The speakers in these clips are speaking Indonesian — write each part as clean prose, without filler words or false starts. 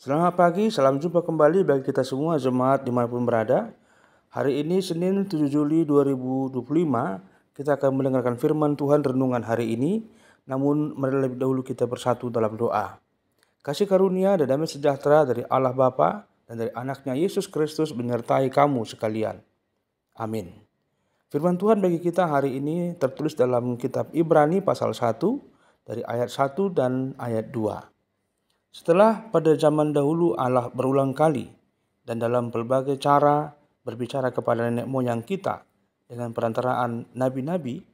Selamat pagi, salam jumpa kembali bagi kita semua jemaat dimanapun berada. Hari ini Senin 7 Juli 2025, kita akan mendengarkan firman Tuhan renungan hari ini. Namun mari lebih dahulu kita bersatu dalam doa. Kasih karunia dan damai sejahtera dari Allah Bapa dan dari anaknya Yesus Kristus menyertai kamu sekalian. Amin. Firman Tuhan bagi kita hari ini tertulis dalam kitab Ibrani pasal 1 dari ayat 1 dan ayat 2. Setelah pada zaman dahulu Allah berulang kali dan dalam berbagai cara berbicara kepada nenek moyang kita dengan perantaraan nabi-nabi,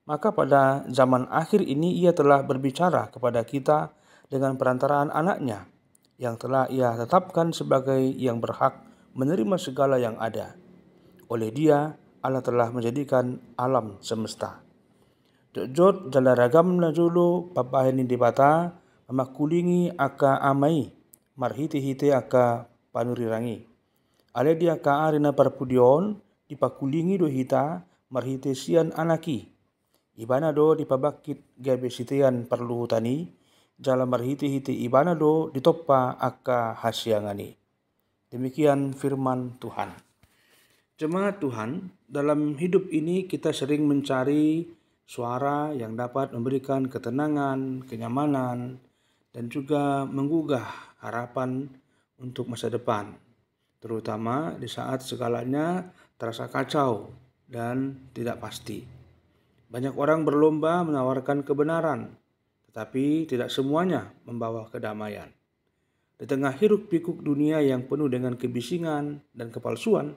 maka pada zaman akhir ini Ia telah berbicara kepada kita dengan perantaraan anaknya yang telah Ia tetapkan sebagai yang berhak menerima segala yang ada. Oleh Dia, Allah telah menjadikan alam semesta. Jot jala ragam na jolo papahin di bata mamakulingi aka amai marhiti-hiti aka panurirangi. Ale dia ka arina parpudion dipakulingi do hita marhiti sian anaki. Ibana do dipabakit gabe sitian perlu hutani jala marhiti-hiti ibana do ditoppa aka hasiangani. Demikian firman Tuhan. Jemaat Tuhan, dalam hidup ini kita sering mencari suara yang dapat memberikan ketenangan, kenyamanan, dan juga menggugah harapan untuk masa depan, terutama di saat segalanya terasa kacau dan tidak pasti. Banyak orang berlomba menawarkan kebenaran, tetapi tidak semuanya membawa kedamaian. Di tengah hiruk-pikuk dunia yang penuh dengan kebisingan dan kepalsuan,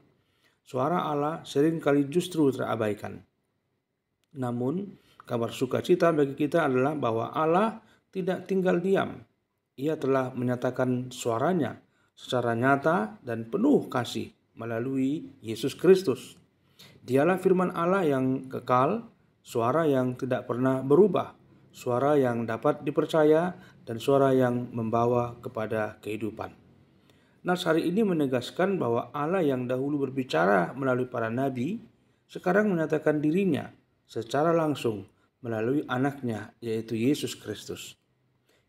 suara Allah seringkali justru terabaikan. Namun, kabar sukacita bagi kita adalah bahwa Allah tidak tinggal diam. Ia telah menyatakan suaranya secara nyata dan penuh kasih melalui Yesus Kristus. Dialah firman Allah yang kekal, suara yang tidak pernah berubah, suara yang dapat dipercaya, dan suara yang membawa kepada kehidupan. Nas hari ini menegaskan bahwa Allah yang dahulu berbicara melalui para nabi, sekarang menyatakan dirinya secara langsung melalui anaknya, yaitu Yesus Kristus.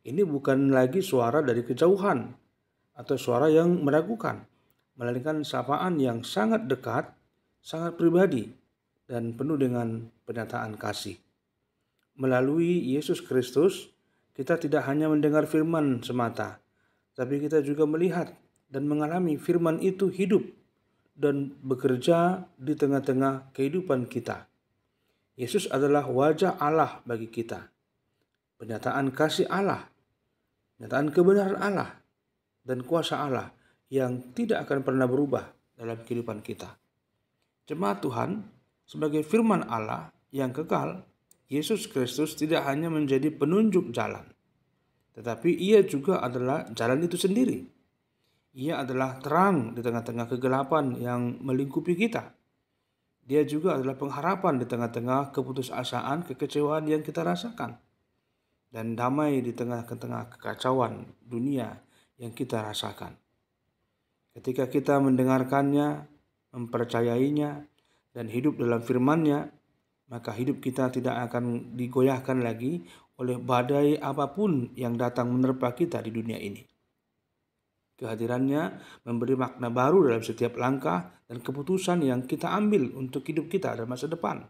Ini bukan lagi suara dari kejauhan atau suara yang meragukan, melainkan sapaan yang sangat dekat, sangat pribadi, dan penuh dengan pernyataan kasih. Melalui Yesus Kristus, kita tidak hanya mendengar firman semata, tapi kita juga melihat dan mengalami firman itu hidup dan bekerja di tengah-tengah kehidupan kita. Yesus adalah wajah Allah bagi kita, pernyataan kasih Allah, pernyataan kebenaran Allah, dan kuasa Allah yang tidak akan pernah berubah dalam kehidupan kita. Jemaat Tuhan, sebagai firman Allah yang kekal, Yesus Kristus tidak hanya menjadi penunjuk jalan, tetapi Ia juga adalah jalan itu sendiri. Ia adalah terang di tengah-tengah kegelapan yang melingkupi kita. Dia juga adalah pengharapan di tengah-tengah keputusasaan, kekecewaan yang kita rasakan. Dan damai di tengah-tengah kekacauan dunia yang kita rasakan. Ketika kita mendengarkannya, mempercayainya, dan hidup dalam firman-Nya, maka hidup kita tidak akan digoyahkan lagi oleh badai apapun yang datang menerpa kita di dunia ini. Kehadirannya memberi makna baru dalam setiap langkah dan keputusan yang kita ambil untuk hidup kita dan masa depan.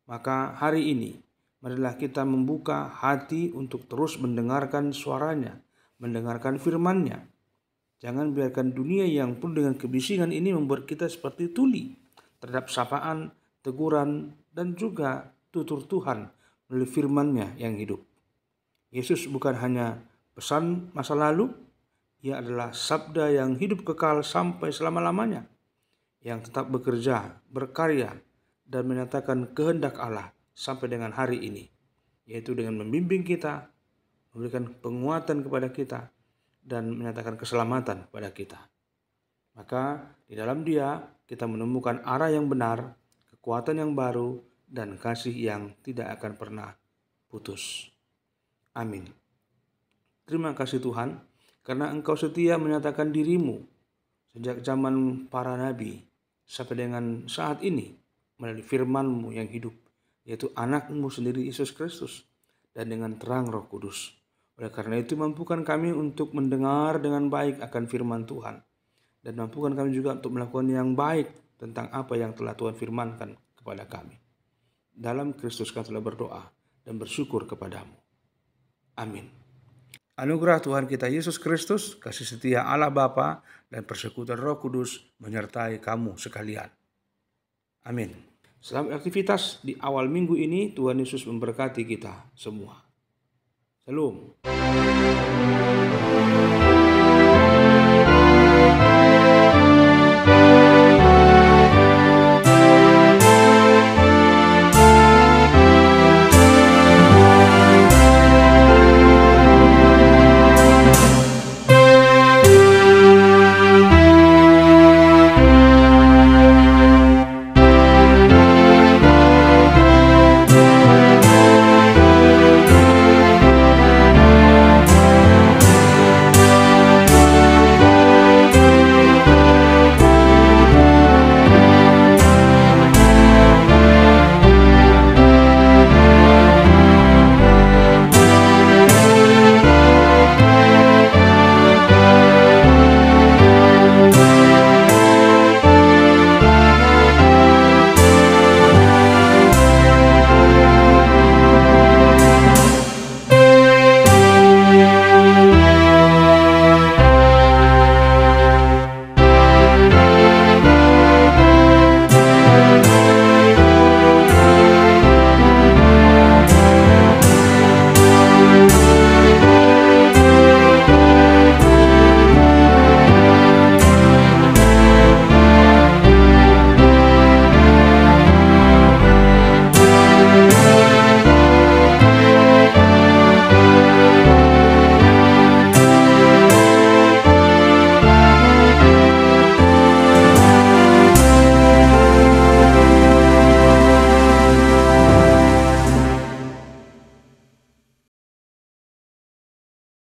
Maka hari ini, marilah kita membuka hati untuk terus mendengarkan suaranya, mendengarkan firman-Nya. Jangan biarkan dunia yang penuh dengan kebisingan ini membuat kita seperti tuli terhadap sapaan, teguran, dan juga tutur Tuhan melalui firman-Nya yang hidup. Yesus bukan hanya pesan masa lalu, Ia adalah sabda yang hidup kekal sampai selama-lamanya, yang tetap bekerja, berkarya, dan menyatakan kehendak Allah sampai dengan hari ini, yaitu dengan membimbing kita, memberikan penguatan kepada kita, dan menyatakan keselamatan kepada kita. Maka di dalam Dia kita menemukan arah yang benar, kekuatan yang baru, dan kasih yang tidak akan pernah putus. Amin. Terima kasih Tuhan, karena Engkau setia menyatakan dirimu sejak zaman para nabi sampai dengan saat ini melalui firman-Mu yang hidup, yaitu anak-Mu sendiri Yesus Kristus, dan dengan terang Roh Kudus. Oleh karena itu mampukan kami untuk mendengar dengan baik akan firman Tuhan. Dan mampukan kami juga untuk melakukan yang baik tentang apa yang telah Tuhan firmankan kepada kami. Dalam Kristus kami telah berdoa dan bersyukur kepadamu. Amin. Anugerah Tuhan kita Yesus Kristus, kasih setia Allah Bapa, dan persekutuan Roh Kudus menyertai kamu sekalian. Amin. Selamat aktivitas di awal minggu ini. Tuhan Yesus memberkati kita semua. Shalom.